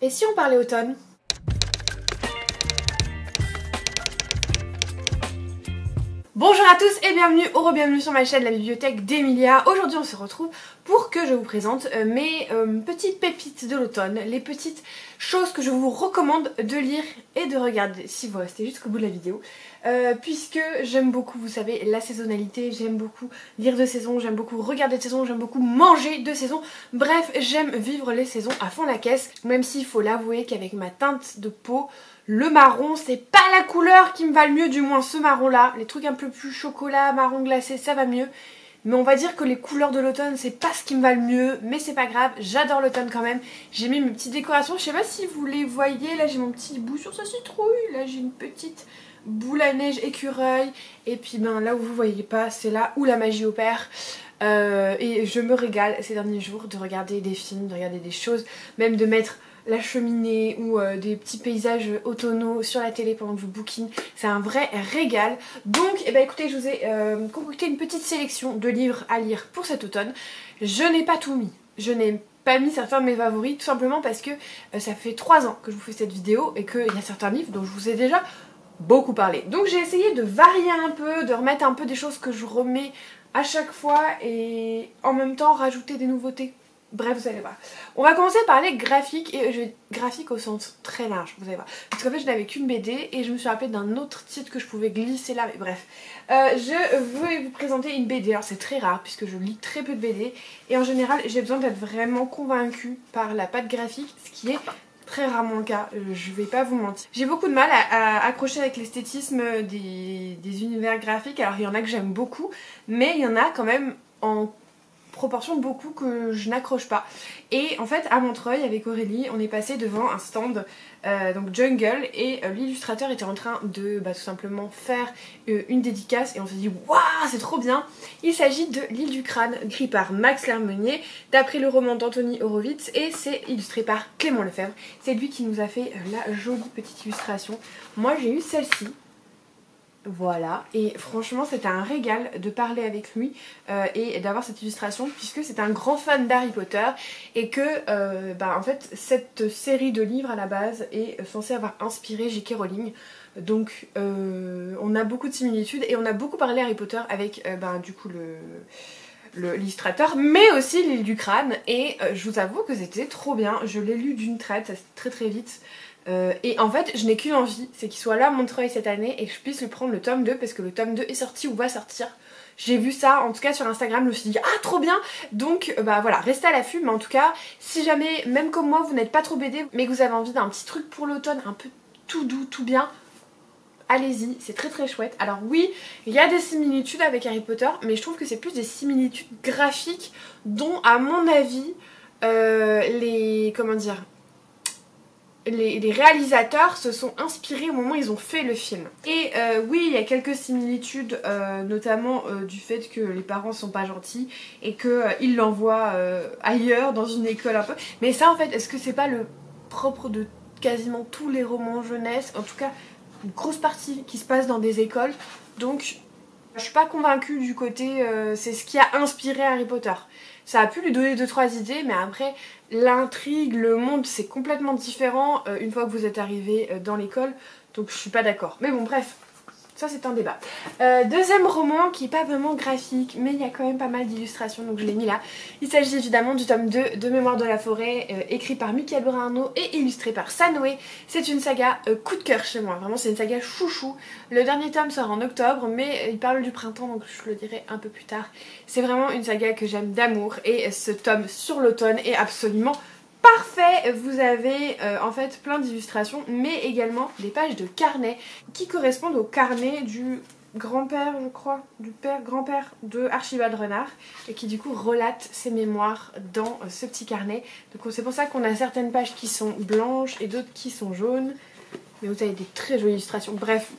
Et si on parlait automne? Bonjour à tous et bienvenue ou re-bienvenue sur ma chaîne La Bibliothèque d'Emilia. Aujourd'hui on se retrouve pour que je vous présente mes petites pépites de l'automne, les petites choses que je vous recommande de lire et de regarder si vous restez jusqu'au bout de la vidéo. Puisque j'aime beaucoup, vous savez, la saisonnalité, j'aime beaucoup lire de saison, j'aime beaucoup regarder de saison, j'aime beaucoup manger de saison. Bref, j'aime vivre les saisons à fond la caisse, même s'il faut l'avouer qu'avec ma teinte de peau, le marron, c'est pas la couleur qui me va le mieux, du moins ce marron là. Les trucs un peu plus chocolat, marron glacé, ça va mieux. Mais on va dire que les couleurs de l'automne, c'est pas ce qui me va le mieux, mais c'est pas grave, j'adore l'automne quand même. J'ai mis mes petites décorations, je sais pas si vous les voyez, là j'ai mon petit bout sur sa citrouille, là j'ai une petite boule à neige écureuil, et puis ben là où vous voyez pas, c'est là où la magie opère. Et je me régale ces derniers jours de regarder des films, de regarder des choses, même de mettre la cheminée ou des petits paysages automnaux sur la télé pendant que je bouquine. C'est un vrai régal. Donc eh ben, écoutez, je vous ai concocté une petite sélection de livres à lire pour cet automne. Je n'ai pas tout mis. Je n'ai pas mis certains de mes favoris tout simplement parce que ça fait 3 ans que je vous fais cette vidéo et qu'il y a certains livres dont je vous ai déjà beaucoup parlé. Donc j'ai essayé de varier un peu, de remettre un peu des choses que je remets à chaque fois et en même temps rajouter des nouveautés. Bref, vous allez voir. On va commencer par les graphiques, et graphique au sens très large, vous allez voir. Parce qu'en fait, je n'avais qu'une BD et je me suis rappelée d'un autre titre que je pouvais glisser là, mais bref. Je vais vous présenter une BD. Alors c'est très rare puisque je lis très peu de BD et en général, j'ai besoin d'être vraiment convaincue par la patte graphique, ce qui est très rarement le cas, je vais pas vous mentir. J'ai beaucoup de mal à accrocher avec l'esthétisme des univers graphiques. Alors il y en a que j'aime beaucoup, mais il y en a quand même en proportion beaucoup que je n'accroche pas. Et en fait à Montreuil avec Aurélie on est passé devant un stand donc Jungle, et l'illustrateur était en train de tout simplement faire une dédicace et on s'est dit waouh c'est trop bien. Il s'agit de L'île du crâne, écrit par Max Lermenier d'après le roman d'Anthony Horowitz, et c'est illustré par Clément Lefebvre. C'est lui qui nous a fait la jolie petite illustration. Moi j'ai eu celle-ci. Voilà, et franchement c'était un régal de parler avec lui et d'avoir cette illustration puisque c'est un grand fan d'Harry Potter et que en fait cette série de livres à la base est censée avoir inspiré J.K. Rowling. Donc on a beaucoup de similitudes et on a beaucoup parlé Harry Potter avec du coup l'illustrateur, mais aussi L'île du crâne, et je vous avoue que c'était trop bien. Je l'ai lu d'une traite, ça se fait très vite. Et en fait je n'ai qu'une envie, c'est qu'il soit là à Montreuil cette année et que je puisse lui prendre le tome 2 parce que le tome 2 est sorti ou va sortir. J'ai vu ça en tout cas sur Instagram, je me suis dit ah trop bien. Donc voilà, restez à l'affût. Mais en tout cas si jamais, même comme moi, vous n'êtes pas trop BD mais que vous avez envie d'un petit truc pour l'automne un peu tout doux, tout bien, allez-y, c'est très très chouette. Alors oui, il y a des similitudes avec Harry Potter, mais je trouve que c'est plus des similitudes graphiques dont à mon avis les réalisateurs se sont inspirés au moment où ils ont fait le film. Et oui, il y a quelques similitudes, notamment du fait que les parents sont pas gentils et qu'ils l'envoient ailleurs, dans une école un peu. Mais ça en fait, est-ce que c'est pas le propre de quasiment tous les romans jeunesse? En tout cas, une grosse partie qui se passe dans des écoles. Donc je suis pas convaincue du côté c'est ce qui a inspiré Harry Potter. Ça a pu lui donner 2-3 idées, mais après l'intrigue, le monde, c'est complètement différent une fois que vous êtes arrivé dans l'école, donc je suis pas d'accord. Mais bon bref, ça c'est un débat. Deuxième roman qui est pas vraiment graphique, mais il y a quand même pas mal d'illustrations, donc je l'ai mis là. Il s'agit évidemment du tome 2 de Mémoire de la forêt, écrit par Mickaël Brun-Arnaud et illustré par Sanoé. C'est une saga coup de cœur chez moi, vraiment c'est une saga chouchou. Le dernier tome sort en octobre, mais il parle du printemps, donc je le dirai un peu plus tard. C'est vraiment une saga que j'aime d'amour, et ce tome sur l'automne est absolument parfait. Vous avez en fait plein d'illustrations, mais également des pages de carnet qui correspondent au carnet du grand-père, je crois, du père-grand-père de Archibald Renard, et qui du coup relate ses mémoires dans ce petit carnet. Donc c'est pour ça qu'on a certaines pages qui sont blanches et d'autres qui sont jaunes, mais vous avez des très jolies illustrations. Bref,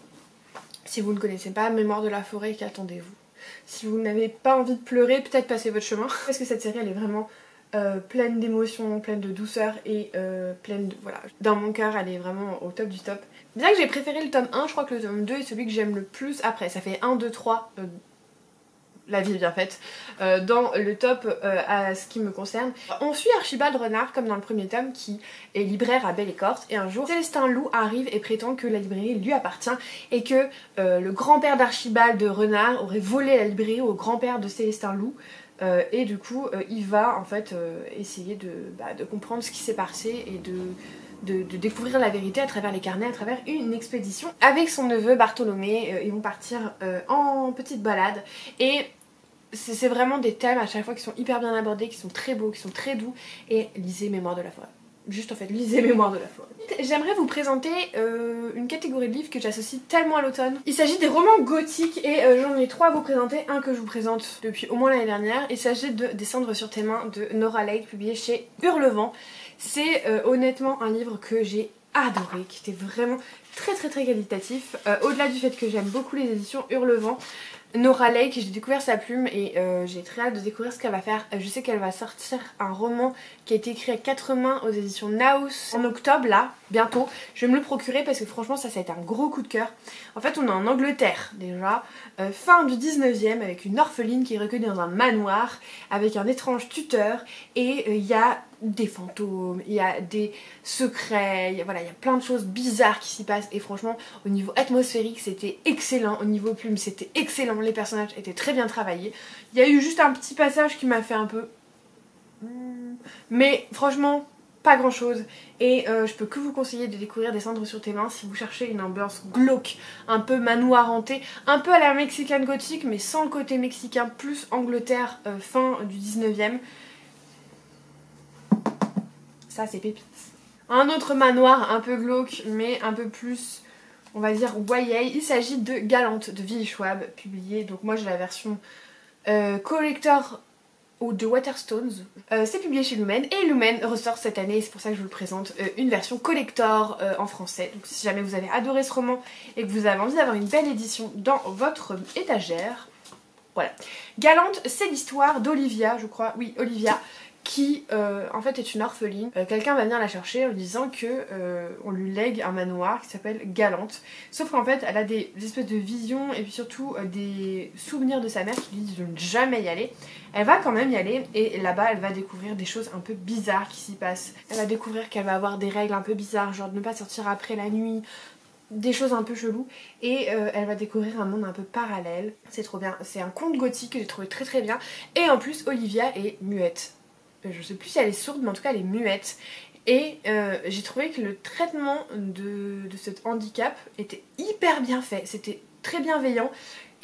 si vous ne connaissez pas Mémoire de la forêt, qu'attendez-vous? Si vous n'avez pas envie de pleurer, peut-être passez votre chemin, parce que cette série elle est vraiment pleine d'émotions, pleine de douceur et pleine de... Voilà, dans mon cœur elle est vraiment au top du top. Bien que j'ai préféré le tome 1, je crois que le tome 2 est celui que j'aime le plus. Après ça fait 1, 2, 3 la vie est bien faite. Dans le top à ce qui me concerne, on suit Archibald Renard comme dans le premier tome qui est libraire à Belle-Écorce et un jour Célestin Loup arrive et prétend que la librairie lui appartient et que le grand-père d'Archibald Renard aurait volé la librairie au grand-père de Célestin Loup. Et du coup il va en fait essayer de comprendre ce qui s'est passé et de découvrir la vérité à travers les carnets, à travers une expédition. Avec son neveu Bartholomé, ils vont partir en petite balade et c'est vraiment des thèmes à chaque fois qui sont hyper bien abordés, qui sont très beaux, qui sont très doux. Et lisez Mémoire de la forêt. Juste en fait, lisez Mémoire de la forêt. J'aimerais vous présenter une catégorie de livres que j'associe tellement à l'automne. Il s'agit des romans gothiques et j'en ai 3 à vous présenter. Un que je vous présente depuis au moins l'année dernière. Il s'agit de Des cendres sur tes mains de Nora Lake, publié chez Hurlevent. C'est honnêtement un livre que j'ai adoré, qui était vraiment très qualitatif. Au-delà du fait que j'aime beaucoup les éditions Hurlevent, Nora Lake, j'ai découvert sa plume et j'ai très hâte de découvrir ce qu'elle va faire. Je sais qu'elle va sortir un roman qui a été écrit à 4 mains aux éditions Naus en octobre, là, bientôt. Je vais me le procurer parce que franchement ça a été un gros coup de cœur. En fait on est en Angleterre déjà, fin du 19e, avec une orpheline qui est recueillie dans un manoir avec un étrange tuteur et il y a des fantômes, il y a des secrets, voilà, il y a plein de choses bizarres qui s'y passent et franchement au niveau atmosphérique c'était excellent, au niveau plume c'était excellent, les personnages étaient très bien travaillés. Il y a eu juste un petit passage qui m'a fait un peu... mais franchement pas grand chose et je peux que vous conseiller de découvrir Des cendres sur tes mains si vous cherchez une ambiance glauque, un peu manoir hanté, un peu à la Mexican gothique mais sans le côté mexicain, plus Angleterre fin du 19e. Ça c'est pépite. Un autre manoir un peu glauque mais un peu plus, on va dire, YA. Il s'agit de Galante de Willy Schwab, publié, donc moi j'ai la version collector ou de Waterstones. C'est publié chez Lumen et Lumen ressort cette année, c'est pour ça que je vous le présente, une version collector en français. Donc si jamais vous avez adoré ce roman et que vous avez envie d'avoir une belle édition dans votre étagère, voilà. Galante, c'est l'histoire d'Olivia, je crois, oui Olivia, qui en fait est une orpheline. Quelqu'un va venir la chercher en lui disant que on lui lègue un manoir qui s'appelle Galante. Sauf qu'en fait elle a des espèces de visions et puis surtout des souvenirs de sa mère qui lui disent de ne jamais y aller. Elle va quand même y aller et là-bas elle va découvrir des choses un peu bizarres qui s'y passent. Elle va découvrir qu'elle va avoir des règles un peu bizarres, genre de ne pas sortir après la nuit, des choses un peu cheloues et elle va découvrir un monde un peu parallèle. C'est trop bien, c'est un conte gothique que j'ai trouvé très bien et en plus Olivia est muette. Je sais plus si elle est sourde mais en tout cas elle est muette et j'ai trouvé que le traitement de cet handicap était hyper bien fait, c'était très bienveillant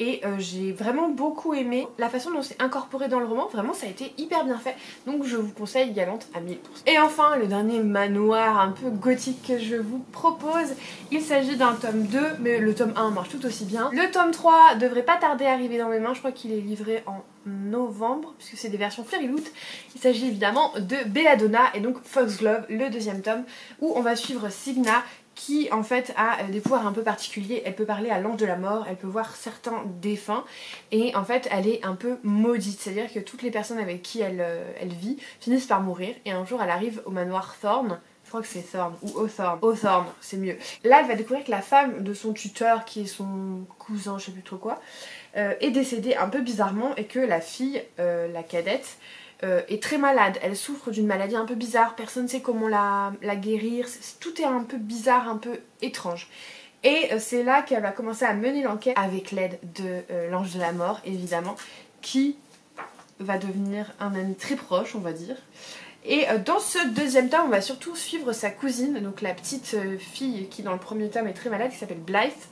et j'ai vraiment beaucoup aimé la façon dont c'est incorporé dans le roman, vraiment ça a été hyper bien fait, donc je vous conseille Galante à 1000%. Et enfin le dernier manoir un peu gothique que je vous propose, il s'agit d'un tome 2 mais le tome 1 marche tout aussi bien. Le tome 3 devrait pas tarder à arriver dans mes mains, je crois qu'il est livré en novembre puisque c'est des versions Fairyloot. Il s'agit évidemment de Belladonna et donc Foxglove, le deuxième tome où on va suivre Signa qui en fait a des pouvoirs un peu particuliers. Elle peut parler à l'ange de la mort, elle peut voir certains défunts et en fait elle est un peu maudite, c'est à dire que toutes les personnes avec qui elle vit finissent par mourir et un jour elle arrive au manoir Thorn. Je crois que c'est Thorn ou Hawthorne. Hawthorne, c'est mieux. Là elle va découvrir que la femme de son tuteur qui est son cousin, je sais plus trop quoi, est décédée un peu bizarrement et que la fille, la cadette, est très malade. Elle souffre d'une maladie un peu bizarre, personne ne sait comment la guérir, tout est un peu bizarre, un peu étrange. Et c'est là qu'elle va commencer à mener l'enquête avec l'aide de l'ange de la mort, évidemment, qui va devenir un ami très proche, on va dire. Et dans ce deuxième tome, on va surtout suivre sa cousine, donc la petite fille qui dans le premier tome est très malade, qui s'appelle Blythe.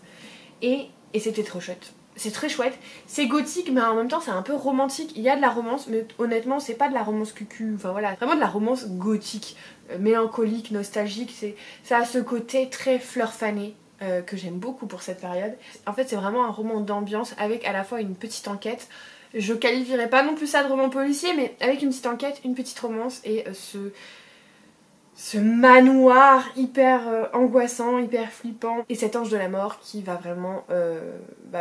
Et c'était trop chouette. C'est très chouette, c'est gothique mais en même temps c'est un peu romantique, il y a de la romance mais honnêtement c'est pas de la romance cucu, enfin voilà, vraiment de la romance gothique, mélancolique, nostalgique, ça a ce côté très fleur fanée que j'aime beaucoup pour cette période. En fait c'est vraiment un roman d'ambiance avec à la fois une petite enquête, je qualifierais pas non plus ça de roman policier mais avec une petite enquête, une petite romance et ce manoir hyper angoissant, hyper flippant et cet ange de la mort qui va vraiment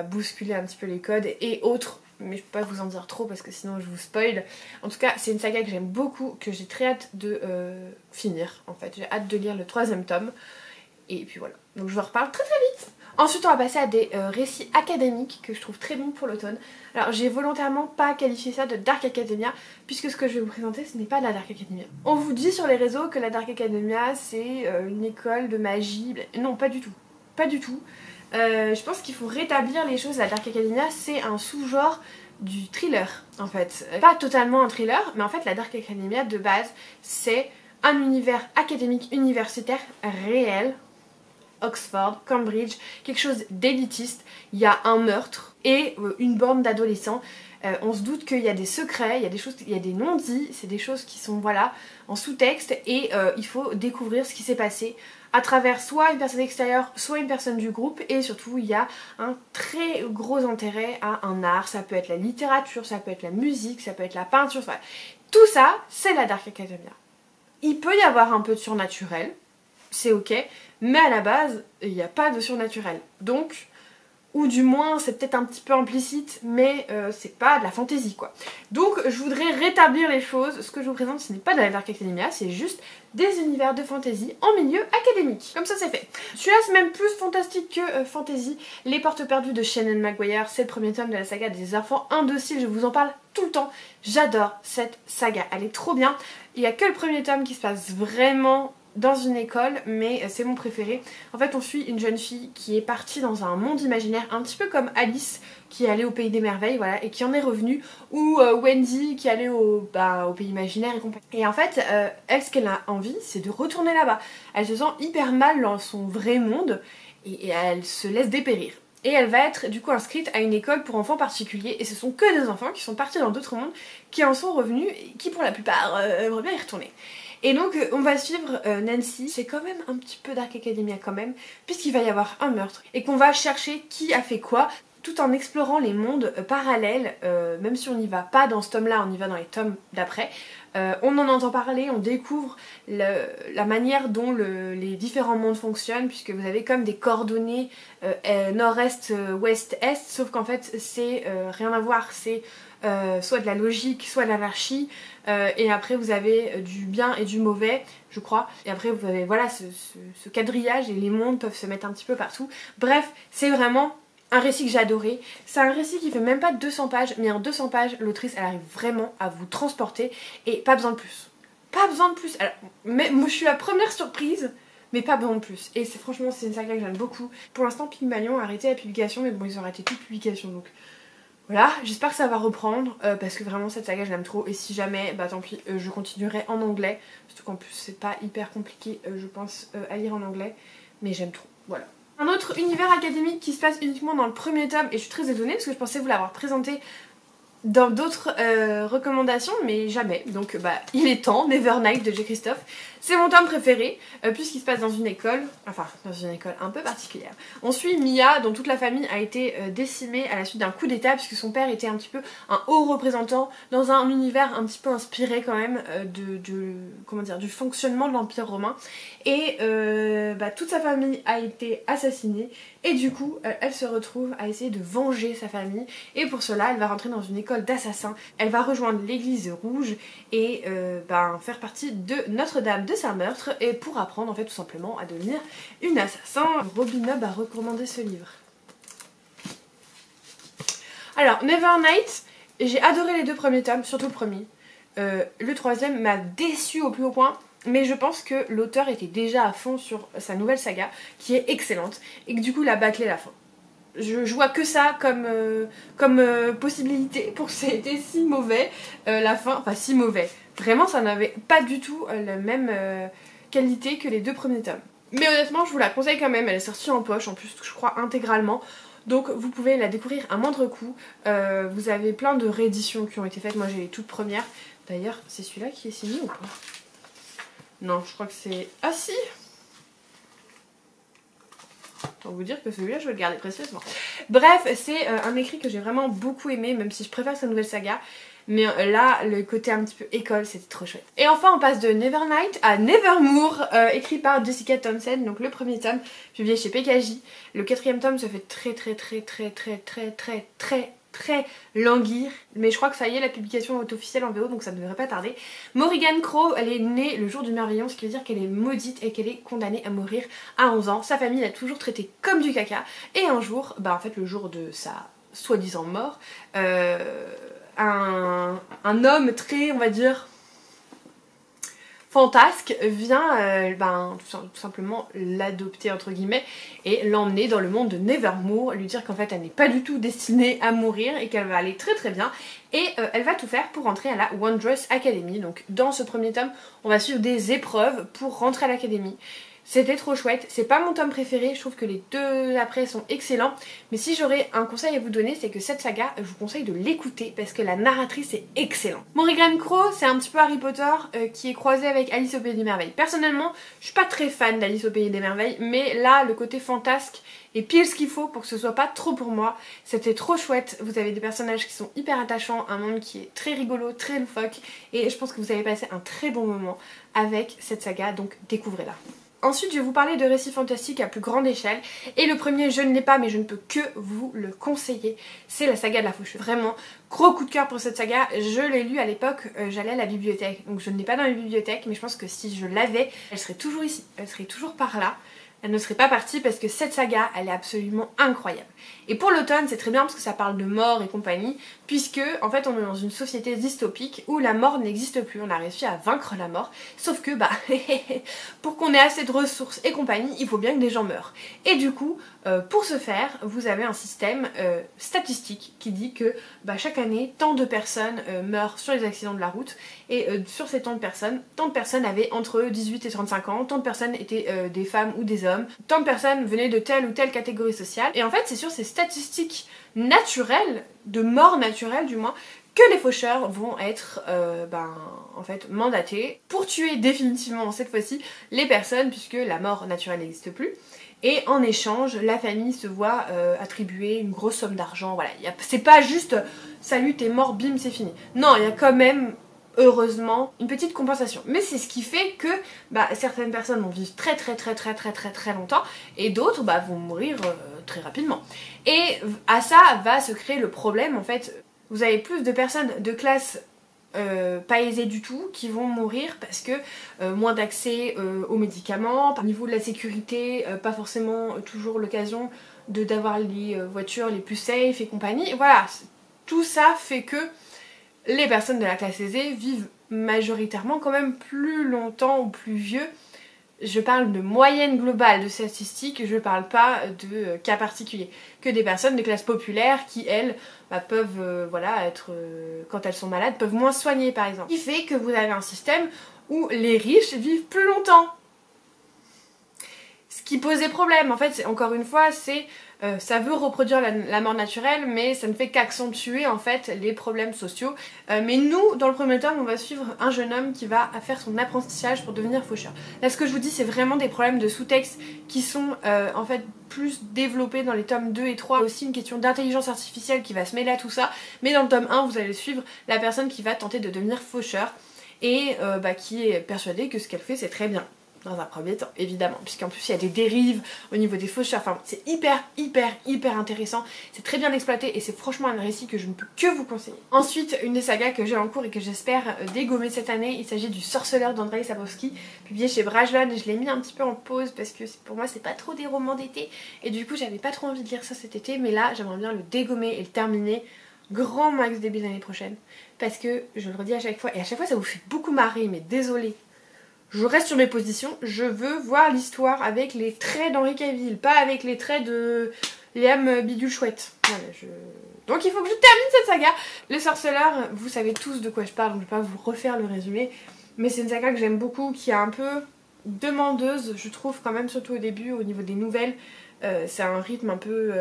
bousculer un petit peu les codes et autres, mais je peux pas vous en dire trop parce que sinon je vous spoil. En tout cas c'est une saga que j'aime beaucoup, que j'ai très hâte de finir en fait, j'ai hâte de lire le troisième tome et puis voilà, donc je vous en reparle très vite. Ensuite on va passer à des récits académiques que je trouve très bons pour l'automne. Alors j'ai volontairement pas qualifié ça de Dark Academia puisque ce que je vais vous présenter ce n'est pas de la Dark Academia. On vous dit sur les réseaux que la Dark Academia c'est une école de magie, non pas du tout, pas du tout. Je pense qu'il faut rétablir les choses. La Dark Academia c'est un sous-genre du thriller en fait. Pas totalement un thriller mais en fait la Dark Academia de base c'est un univers académique universitaire réel. Oxford, Cambridge, quelque chose d'élitiste, il y a un meurtre et une bande d'adolescents. On se doute qu'il y a des secrets, il y a des choses, il y a des non-dits, c'est des choses qui sont voilà en sous-texte et il faut découvrir ce qui s'est passé à travers soit une personne extérieure, soit une personne du groupe et surtout il y a un très gros intérêt à un art, ça peut être la littérature, ça peut être la musique, ça peut être la peinture, enfin, tout ça c'est la Dark Academia. Il peut y avoir un peu de surnaturel, c'est ok, mais à la base, il n'y a pas de surnaturel. Donc, ou du moins, c'est peut-être un petit peu implicite, mais c'est pas de la fantaisie quoi. Donc, je voudrais rétablir les choses. Ce que je vous présente, ce n'est pas de la Dark Academia, c'est juste des univers de fantasy en milieu académique. Comme ça, c'est fait. Celui-là, c'est même plus fantastique que fantasy. Les Portes Perdues de Shannon Maguire, c'est le premier tome de la saga des enfants indociles. Je vous en parle tout le temps. J'adore cette saga, elle est trop bien. Il n'y a que le premier tome qui se passe vraiment dans une école, mais c'est mon préféré. En fait on suit une jeune fille qui est partie dans un monde imaginaire, un petit peu comme Alice qui est allée au pays des merveilles, voilà, et qui en est revenue, ou Wendy qui est allée au pays imaginaire et compagnie. Et en fait, elle, ce qu'elle a envie, c'est de retourner là-bas. Elle se sent hyper mal dans son vrai monde, et elle se laisse dépérir. Et elle va être du coup inscrite à une école pour enfants particuliers, et ce sont que des enfants qui sont partis dans d'autres mondes, qui en sont revenus, et qui pour la plupart aimeraient bien y retourner. Et donc on va suivre Nancy, c'est quand même un petit peu Dark Academia quand même, puisqu'il va y avoir un meurtre, et qu'on va chercher qui a fait quoi, tout en explorant les mondes parallèles, même si on n'y va pas dans ce tome-là, on y va dans les tomes d'après. On en entend parler, on découvre la manière dont les différents mondes fonctionnent, puisque vous avez comme des coordonnées nord-est, ouest-est, sauf qu'en fait c'est rien à voir, c'est soit de la logique, soit de l'anarchie, et après vous avez du bien et du mauvais, je crois, et après vous avez voilà ce quadrillage et les mondes peuvent se mettre un petit peu partout. Bref, c'est vraiment un récit que j'ai adoré. C'est un récit qui fait même pas 200 pages, mais en 200 pages, l'autrice elle arrive vraiment à vous transporter et pas besoin de plus. Pas besoin de plus. Alors, mais moi je suis la première surprise, mais pas besoin de plus. Et franchement c'est une saga que j'aime beaucoup. Pour l'instant Pygmalion a arrêté la publication, mais bon ils ont arrêté toute publication donc voilà, j'espère que ça va reprendre parce que vraiment cette saga je l'aime trop et si jamais, bah tant pis, je continuerai en anglais, surtout qu'en plus c'est pas hyper compliqué je pense à lire en anglais, mais j'aime trop, voilà. Un autre univers académique qui se passe uniquement dans le premier tome et je suis très étonnée parce que je pensais vous l'avoir présenté dans d'autres recommandations mais jamais, donc bah il est temps. Nevernight de J. Christophe, c'est mon tome préféré puisqu'il se passe dans une école, enfin dans une école un peu particulière. On suit Mia dont toute la famille a été décimée à la suite d'un coup d'état puisque son père était un petit peu un haut représentant dans un univers un petit peu inspiré quand même comment dire, du fonctionnement de l'Empire romain et toute sa famille a été assassinée et du coup elle se retrouve à essayer de venger sa famille et pour cela elle va rentrer dans une école d'assassins, elle va rejoindre l'église rouge et faire partie de Notre-Dame de Saint-Meurtre et pour apprendre en fait tout simplement à devenir une assassin. Robin Hobb a recommandé ce livre. Alors Nevernight, j'ai adoré les deux premiers tomes, surtout le premier. Le troisième m'a déçu au plus haut point. Mais je pense que l'auteur était déjà à fond sur sa nouvelle saga, qui est excellente, et que du coup il a bâclé la fin. Je vois que ça comme possibilité pour que ça ait été si mauvais, la fin, enfin si mauvais. Vraiment ça n'avait pas du tout la même qualité que les deux premiers tomes. Mais honnêtement je vous la conseille quand même, elle est sortie en poche, en plus je crois intégralement. Donc vous pouvez la découvrir à moindre coût. Vous avez plein de rééditions qui ont été faites, moi j'ai les toutes premières. D'ailleurs c'est celui-là qui est signé ou pas ? Non, je crois que c'est... Ah si! Pour vous dire que celui-là, je vais le garder précieusement. Bref, c'est un écrit que j'ai vraiment beaucoup aimé, même si je préfère sa nouvelle saga. Mais là, le côté un petit peu école, c'était trop chouette. Et enfin, on passe de Nevernight à Nevermoor, écrit par Jessica Thompson. Donc le premier tome, publié chez PKJ. Le quatrième tome se fait très très languir, mais je crois que ça y est, la publication est officielle en VO, donc ça ne devrait pas tarder. Morrigan Crow, elle est née le jour du merveillon, ce qui veut dire qu'elle est maudite et qu'elle est condamnée à mourir à 11 ans. Sa famille l'a toujours traitée comme du caca, et un jour, bah en fait le jour de sa soi-disant mort, un homme très, on va dire, fantasque vient tout simplement l'adopter entre guillemets et l'emmener dans le monde de Nevermore, lui dire qu'en fait elle n'est pas du tout destinée à mourir et qu'elle va aller très très bien et elle va tout faire pour rentrer à la Wondrous Academy. Donc dans ce premier tome on va suivre des épreuves pour rentrer à l'académie. C'était trop chouette, c'est pas mon tome préféré, je trouve que les deux après sont excellents, mais si j'aurais un conseil à vous donner, c'est que cette saga, je vous conseille de l'écouter parce que la narratrice est excellente. Morrigan Crow, c'est un petit peu Harry Potter qui est croisé avec Alice au Pays des Merveilles. Personnellement, je suis pas très fan d'Alice au Pays des Merveilles, mais là, le côté fantasque est pile ce qu'il faut pour que ce soit pas trop pour moi. C'était trop chouette, vous avez des personnages qui sont hyper attachants, un monde qui est très rigolo, très loufoque, et je pense que vous avez passé un très bon moment avec cette saga, donc découvrez-la. Ensuite, je vais vous parler de récits fantastiques à plus grande échelle. Et le premier, je ne l'ai pas, mais je ne peux que vous le conseiller. C'est la saga de la faucheuse. Vraiment, gros coup de cœur pour cette saga. Je l'ai lu à l'époque, j'allais à la bibliothèque. Donc je ne l'ai pas dans les bibliothèques, mais je pense que si je l'avais, elle serait toujours ici. Elle serait toujours par là. Elle ne serait pas partie parce que cette saga, elle est absolument incroyable. Et pour l'automne, c'est très bien parce que ça parle de mort et compagnie, puisque en fait on est dans une société dystopique où la mort n'existe plus, on a réussi à vaincre la mort, sauf que bah, pour qu'on ait assez de ressources et compagnie, il faut bien que des gens meurent. Et du coup, pour ce faire, vous avez un système statistique qui dit que bah, chaque année, tant de personnes meurent sur les accidents de la route, et sur ces tant de personnes avaient entre 18 et 35 ans, tant de personnes étaient des femmes ou des hommes, tant de personnes venaient de telle ou telle catégorie sociale, et en fait c'est sur ces statistiques naturelles, de mort naturelle du moins, que les faucheurs vont être en fait mandatés pour tuer définitivement cette fois-ci les personnes puisque la mort naturelle n'existe plus. Et en échange, la famille se voit attribuer une grosse somme d'argent. Voilà, c'est pas juste salut t'es mort, bim c'est fini. Non, il y a quand même heureusement une petite compensation. Mais c'est ce qui fait que certaines personnes vont vivre très longtemps et d'autres vont mourir très rapidement. Et à ça va se créer le problème en fait. Vous avez plus de personnes de classe pas aisées du tout qui vont mourir parce que moins d'accès aux médicaments, au niveau de la sécurité, pas forcément toujours l'occasion d'avoir les voitures les plus safe et compagnie. Et voilà, tout ça fait que les personnes de la classe aisée vivent majoritairement quand même plus longtemps ou plus vieux. Je parle de moyenne globale de statistiques, je parle pas de cas particuliers. Que des personnes de classe populaire qui, elles, peuvent, être, quand elles sont malades, peuvent moins se soigner par exemple. Ce qui fait que vous avez un système où les riches vivent plus longtemps. Ce qui pose des problèmes, en fait, encore une fois, c'est ça veut reproduire la mort naturelle, mais ça ne fait qu'accentuer en fait les problèmes sociaux. Mais nous, dans le premier tome, on va suivre un jeune homme qui va faire son apprentissage pour devenir faucheur. Là, ce que je vous dis, c'est vraiment des problèmes de sous-texte qui sont en fait plus développés dans les tomes 2 et 3. Il y a aussi une question d'intelligence artificielle qui va se mêler à tout ça. Mais dans le tome 1, vous allez suivre la personne qui va tenter de devenir faucheur et qui est persuadée que ce qu'elle fait, c'est très bien. Dans un premier temps, évidemment, puisqu'en plus il y a des dérives au niveau des faucheurs, enfin c'est hyper intéressant, c'est très bien exploité et c'est franchement un récit que je ne peux que vous conseiller. Ensuite, une des sagas que j'ai en cours et que j'espère dégommer cette année, il s'agit du Sorceleur d'Andrzej Sapkowski, publié chez Brajlon, et je l'ai mis un petit peu en pause parce que pour moi c'est pas trop des romans d'été, et du coup j'avais pas trop envie de lire ça cet été, mais là j'aimerais bien le dégommer et le terminer grand max début d'année prochaine, parce que je le redis à chaque fois, et à chaque fois ça vous fait beaucoup marrer, mais désolé. Je reste sur mes positions, je veux voir l'histoire avec les traits d'Henri Cavill, pas avec les traits de Liam Bidule Chouette. Voilà, donc il faut que je termine cette saga. Le Sorceleur, vous savez tous de quoi je parle, donc je vais pas vous refaire le résumé, mais c'est une saga que j'aime beaucoup, qui est un peu demandeuse, je trouve quand même, surtout au début, au niveau des nouvelles. C'est un rythme un peu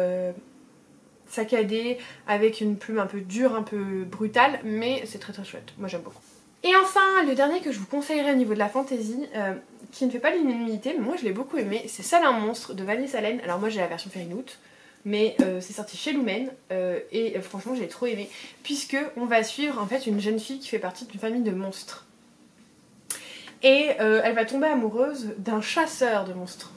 saccadé, avec une plume un peu dure, un peu brutale, mais c'est très chouette, moi j'aime beaucoup. Et enfin, le dernier que je vous conseillerais au niveau de la fantasy, qui ne fait pas l'unanimité, mais moi je l'ai beaucoup aimé, c'est Seul un monstre de Vanessa Allen. Alors moi j'ai la version Fairyloot, mais c'est sorti chez Lumen, et franchement j'ai trop aimé, puisque on va suivre en fait une jeune fille qui fait partie d'une famille de monstres. Et elle va tomber amoureuse d'un chasseur de monstres.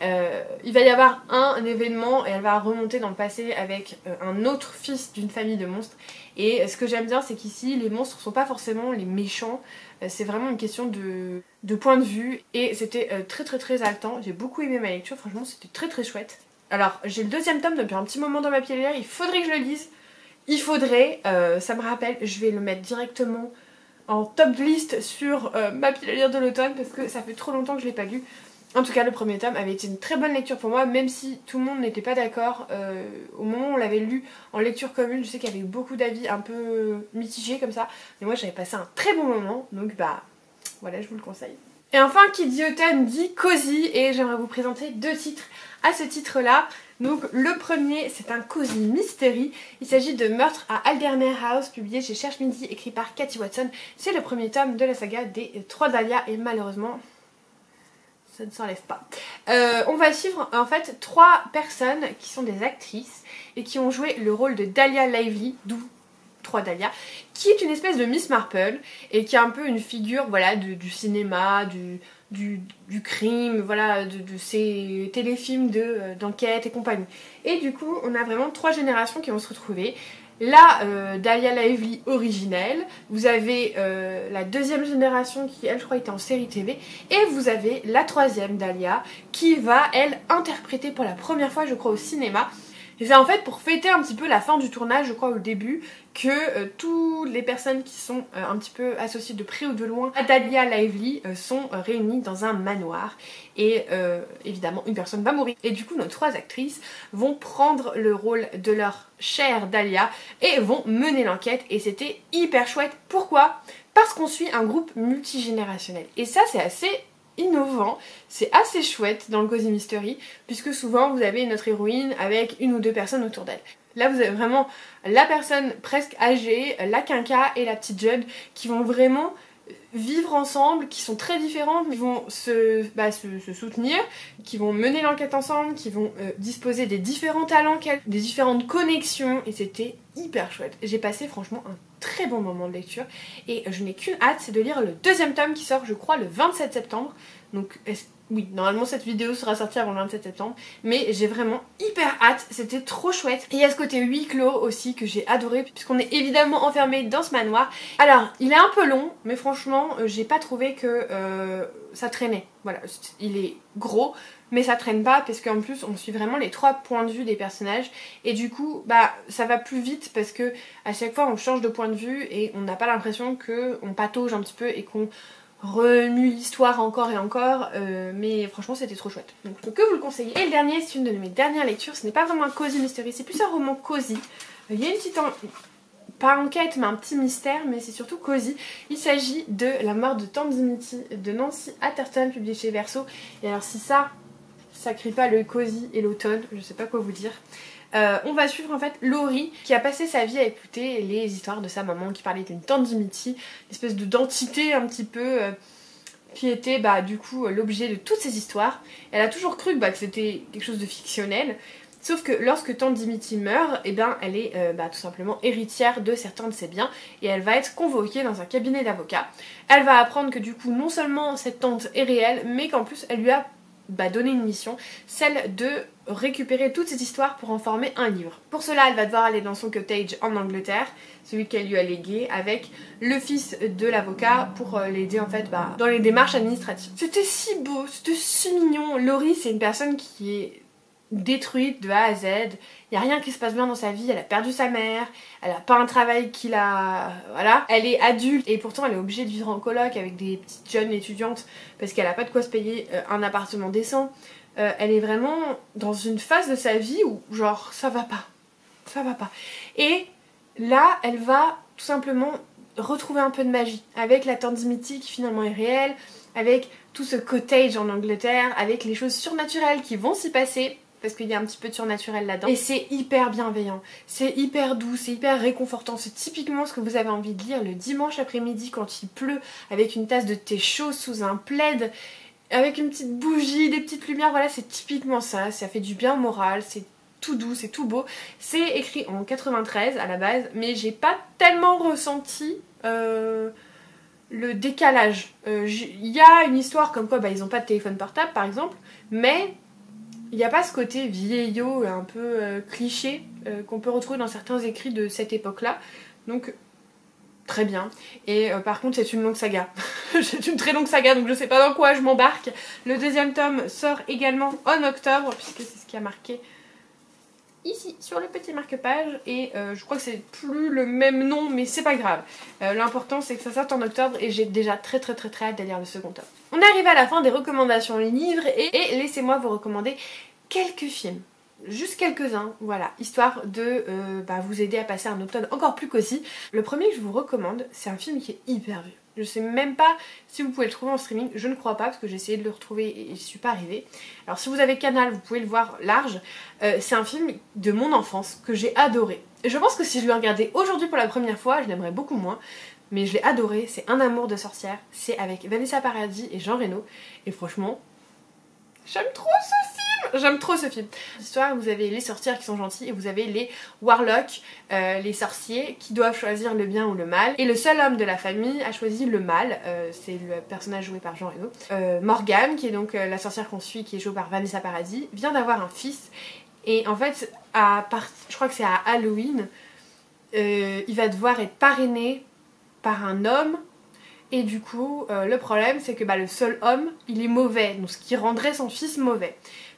Il va y avoir un événement et elle va remonter dans le passé avec un autre fils d'une famille de monstres. Et ce que j'aime bien, c'est qu'ici les monstres sont pas forcément les méchants, c'est vraiment une question de point de vue. Et c'était très haletant, j'ai beaucoup aimé ma lecture, franchement c'était très chouette. Alors j'ai le deuxième tome depuis un petit moment dans ma pile à lire, il faudrait que je le lise. Il faudrait, ça me rappelle, je vais le mettre directement en top de liste sur ma pile à lire de l'automne parce que ça fait trop longtemps que je l'ai pas lu. En tout cas le premier tome avait été une très bonne lecture pour moi, même si tout le monde n'était pas d'accord. Au moment où on l'avait lu en lecture commune, je sais qu'il y avait eu beaucoup d'avis un peu mitigés comme ça, mais moi j'avais passé un très bon moment, donc bah voilà, je vous le conseille. Et enfin, qui dit automne dit cosy, et j'aimerais vous présenter deux titres à ce titre là. Donc le premier, c'est un cosy mystery, il s'agit de Meurtre à Aldermere House, publié chez Cherche Midi, écrit par Cathy Watson. C'est le premier tome de la saga des 3 Dahlia et malheureusement ça ne s'enlève pas. On va suivre en fait 3 personnes qui sont des actrices et qui ont joué le rôle de Dahlia Lively, d'où 3 Dahlia, qui est une espèce de Miss Marple et qui est un peu une figure, voilà, du cinéma, du crime, voilà, de ces téléfilms d'enquête et compagnie. Et du coup, on a vraiment 3 générations qui vont se retrouver. La Dahlia Lively originelle, vous avez la deuxième génération qui, elle, je crois, était en série TV, et vous avez la troisième Dahlia qui va, elle, interpréter pour la première fois, je crois, au cinéma. Et c'est en fait pour fêter un petit peu la fin du tournage, je crois au début, que toutes les personnes qui sont un petit peu associées de près ou de loin à Dahlia Lively sont réunies dans un manoir. Et évidemment une personne va mourir. Et du coup nos 3 actrices vont prendre le rôle de leur chère Dahlia et vont mener l'enquête. Et c'était hyper chouette. Pourquoi? Parce qu'on suit un groupe multigénérationnel. Et ça c'est assez innovant, c'est assez chouette dans le Cozy Mystery, puisque souvent vous avez notre héroïne avec 1 ou 2 personnes autour d'elle. Là vous avez vraiment la personne presque âgée, la quinca et la petite jeune qui vont vraiment vivre ensemble, qui sont très différentes, mais qui vont se soutenir, qui vont mener l'enquête ensemble, qui vont disposer des différents talents, des différentes connexions, et c'était hyper chouette. J'ai passé franchement un très bon moment de lecture et je n'ai qu'une hâte, c'est de lire le deuxième tome qui sort je crois le 27 septembre. Donc oui, normalement cette vidéo sera sortie avant le 27 septembre, mais j'ai vraiment hyper hâte, c'était trop chouette. Et il y a ce côté huis clos aussi que j'ai adoré, puisqu'on est évidemment enfermé dans ce manoir. Alors, il est un peu long, mais franchement, j'ai pas trouvé que ça traînait. Voilà, il est gros, mais ça traîne pas, parce qu'en plus, on suit vraiment les 3 points de vue des personnages, et du coup, bah, ça va plus vite, parce que à chaque fois, on change de point de vue, et on n'a pas l'impression qu'on patauge un petit peu, et qu'on remue l'histoire encore et encore, mais franchement c'était trop chouette, donc je peux que vous le conseiller. Et le dernier, c'est une de mes dernières lectures, ce n'est pas vraiment un cosy mystery, c'est plus un roman cosy. Il y a une petite pas enquête mais un petit mystère, mais c'est surtout cosy. Il s'agit de La mort de Tante Dimitri de Nancy Atherton, publié chez Verso. Et alors si ça crie pas le cosy et l'automne, je sais pas quoi vous dire. On va suivre en fait Laurie qui a passé sa vie à écouter les histoires de sa maman qui parlait d'une tante Dimitri, une espèce d'entité un petit peu qui était du coup l'objet de toutes ces histoires. Elle a toujours cru que c'était quelque chose de fictionnel, sauf que lorsque tante Dimitri meurt, et elle est tout simplement héritière de certains de ses biens et elle va être convoquée dans un cabinet d'avocats. Elle va apprendre que du coup non seulement cette tante est réelle, mais qu'en plus elle lui a donner une mission, celle de récupérer toutes ces histoires pour en former un livre. Pour cela, elle va devoir aller dans son cottage en Angleterre, celui qu'elle lui a légué, avec le fils de l'avocat pour l'aider en fait dans les démarches administratives. C'était si beau, c'était si mignon. Laurie, c'est une personne qui est détruite de A à Z, il n'y a rien qui se passe bien dans sa vie, elle a perdu sa mère, elle a pas un travail qui la... voilà, elle est adulte et pourtant elle est obligée de vivre en coloc avec des petites jeunes étudiantes parce qu'elle a pas de quoi se payer un appartement décent. Elle est vraiment dans une phase de sa vie où genre ça va pas. Et là elle va tout simplement retrouver un peu de magie avec la tante Dimitri qui finalement est réelle, avec tout ce cottage en Angleterre, avec les choses surnaturelles qui vont s'y passer, parce qu'il y a un petit peu de surnaturel là-dedans. Et c'est hyper bienveillant, c'est hyper doux, c'est hyper réconfortant. C'est typiquement ce que vous avez envie de lire le dimanche après-midi quand il pleut, avec une tasse de thé chaud sous un plaid, avec une petite bougie, des petites lumières. Voilà, c'est typiquement ça, ça fait du bien au moral, c'est tout doux, c'est tout beau. C'est écrit en 93 à la base, mais j'ai pas tellement ressenti le décalage. Il y a une histoire comme quoi ils ont pas de téléphone portable par exemple, mais Il n'y a pas ce côté vieillot un peu cliché qu'on peut retrouver dans certains écrits de cette époque-là. Donc très bien. Et par contre c'est une longue saga. C'est une très longue saga donc je sais pas dans quoi je m'embarque. Le deuxième tome sort également en octobre puisque c'est ce qui a marqué ici sur le petit marque-page et je crois que c'est plus le même nom mais c'est pas grave. L'important c'est que ça sorte en octobre et j'ai déjà très hâte de lire le second tome. On arrive à la fin des recommandations livres et laissez-moi vous recommander quelques films. Juste quelques-uns, voilà, histoire de vous aider à passer un automne encore plus cosy. Le premier que je vous recommande, c'est un film qui est hyper vu. Je sais même pas si vous pouvez le trouver en streaming, je ne crois pas parce que j'ai essayé de le retrouver et je suis pas arrivée. Alors si vous avez Canal, vous pouvez le voir large. C'est un film de mon enfance que j'ai adoré. Et je pense que si je le regardais aujourd'hui pour la première fois, je l'aimerais beaucoup moins. Mais je l'ai adoré, c'est Un amour de sorcière. C'est avec Vanessa Paradis et Jean Reno. Et franchement, j'aime trop ce film. J'aime trop ce film. L'histoire, vous avez les sorcières qui sont gentilles et vous avez les warlocks, les sorciers qui doivent choisir le bien ou le mal. Et le seul homme de la famille a choisi le mal, c'est le personnage joué par Jean Reno. Morgane, qui est donc la sorcière qu'on suit, qui est jouée par Vanessa Paradis, vient d'avoir un fils. Et en fait, je crois que c'est à Halloween, il va devoir être parrainé par un homme. Et du coup, le problème, c'est que le seul homme, il est mauvais, donc ce qui rendrait son fils mauvais.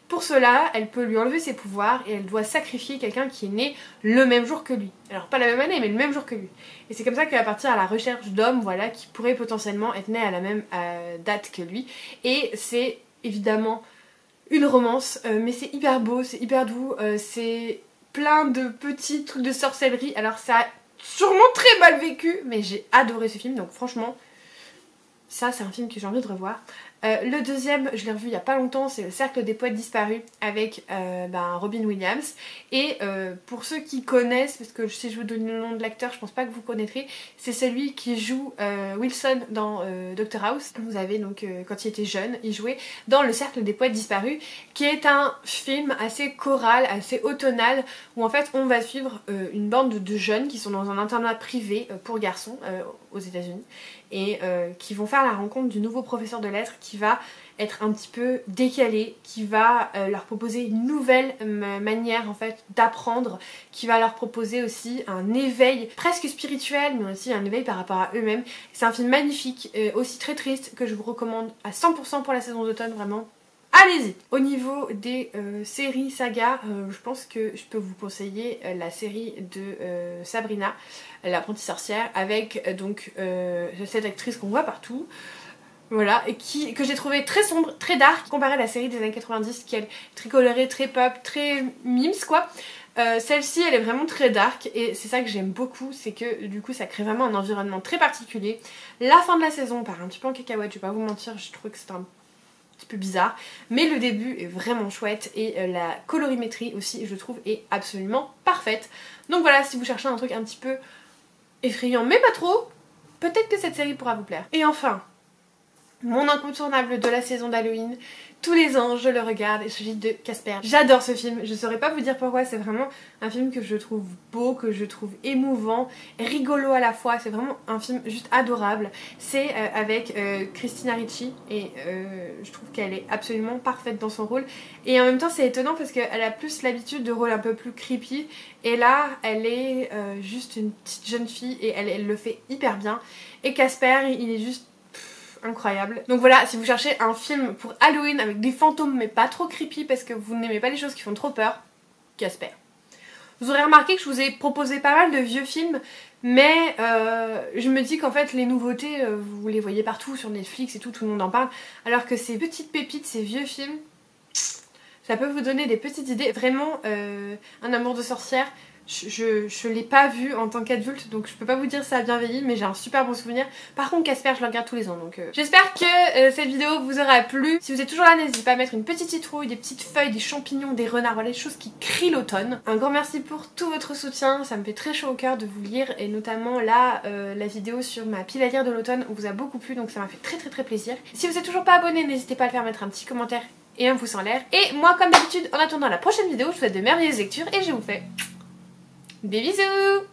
Pour cela, elle peut lui enlever ses pouvoirs et elle doit sacrifier quelqu'un qui est né le même jour que lui. Alors pas la même année, mais le même jour que lui. Et c'est comme ça qu'elle va partir à la recherche d'hommes, voilà, qui pourraient potentiellement être nés à la même date que lui. Et c'est évidemment une romance, mais c'est hyper beau, c'est hyper doux, c'est plein de petits trucs de sorcellerie. Alors ça a sûrement très mal vécu, mais j'ai adoré ce film, donc franchement, ça c'est un film que j'ai envie de revoir. Le deuxième, je l'ai revu il y a pas longtemps, c'est Le Cercle des Poètes Disparus avec Robin Williams. Et pour ceux qui connaissent, parce que si je vous donne le nom de l'acteur, je pense pas que vous connaîtrez, c'est celui qui joue Wilson dans Dr House. Vous avez donc, quand il était jeune, il jouait dans Le Cercle des Poètes Disparus, qui est un film assez choral, assez automnal, où en fait on va suivre une bande de jeunes qui sont dans un internat privé pour garçons aux États-Unis et qui vont faire la rencontre du nouveau professeur de lettres qui va être un petit peu décalé, qui va leur proposer une nouvelle manière en fait d'apprendre, qui va leur proposer aussi un éveil presque spirituel mais aussi un éveil par rapport à eux-mêmes. C'est un film magnifique, aussi très triste, que je vous recommande à 100% pour la saison d'automne, vraiment. Allez-y! Au niveau des séries sagas, je pense que je peux vous conseiller la série de Sabrina, l'apprentie sorcière, avec donc cette actrice qu'on voit partout. Voilà, et que j'ai trouvé très sombre, très dark, comparé à la série des années 90 qui est très colorée, très pop, très mimes quoi. Celle-ci elle est vraiment très dark et c'est ça que j'aime beaucoup, c'est que du coup ça crée vraiment un environnement très particulier. La fin de la saison part un petit peu en cacahuète, je vais pas vous mentir, je trouve que c'est un petit peu bizarre, mais le début est vraiment chouette et la colorimétrie aussi je trouve est absolument parfaite. Donc voilà, si vous cherchez un truc un petit peu effrayant mais pas trop, peut-être que cette série pourra vous plaire. Et enfin, mon incontournable de la saison d'Halloween, tous les ans je le regarde, il s'agit de Casper. J'adore ce film, je saurais pas vous dire pourquoi, c'est vraiment un film que je trouve beau, que je trouve émouvant, rigolo à la fois, c'est vraiment un film juste adorable. C'est avec Christina Ricci et je trouve qu'elle est absolument parfaite dans son rôle. Et en même temps c'est étonnant parce qu'elle a plus l'habitude de rôles un peu plus creepy et là elle est juste une petite jeune fille et elle le fait hyper bien. Et Casper il est juste incroyable. Donc voilà, si vous cherchez un film pour Halloween avec des fantômes mais pas trop creepy parce que vous n'aimez pas les choses qui font trop peur, Casper. Vous aurez remarqué que je vous ai proposé pas mal de vieux films, mais je me dis qu'en fait les nouveautés, vous les voyez partout sur Netflix et tout le monde en parle, alors que ces petites pépites, ces vieux films, ça peut vous donner des petites idées. Vraiment, Un amour de sorcière, je l'ai pas vu en tant qu'adulte, donc je peux pas vous dire ça a bien vieilli, mais j'ai un super bon souvenir. Par contre Casper je le regarde tous les ans, donc j'espère que cette vidéo vous aura plu. Si vous êtes toujours là, n'hésitez pas à mettre une petite citrouille, des petites feuilles, des champignons, des renards, voilà, des choses qui crient l'automne. Un grand merci pour tout votre soutien, ça me fait très chaud au cœur de vous lire, et notamment là la vidéo sur ma pile à lire de l'automne vous a beaucoup plu, donc ça m'a fait très plaisir. Si vous êtes toujours pas abonné, n'hésitez pas à le faire, mettre un petit commentaire et un pouce en l'air. Et moi comme d'habitude, en attendant la prochaine vidéo, je vous souhaite de merveilleuses lectures et je vous fais des bisous.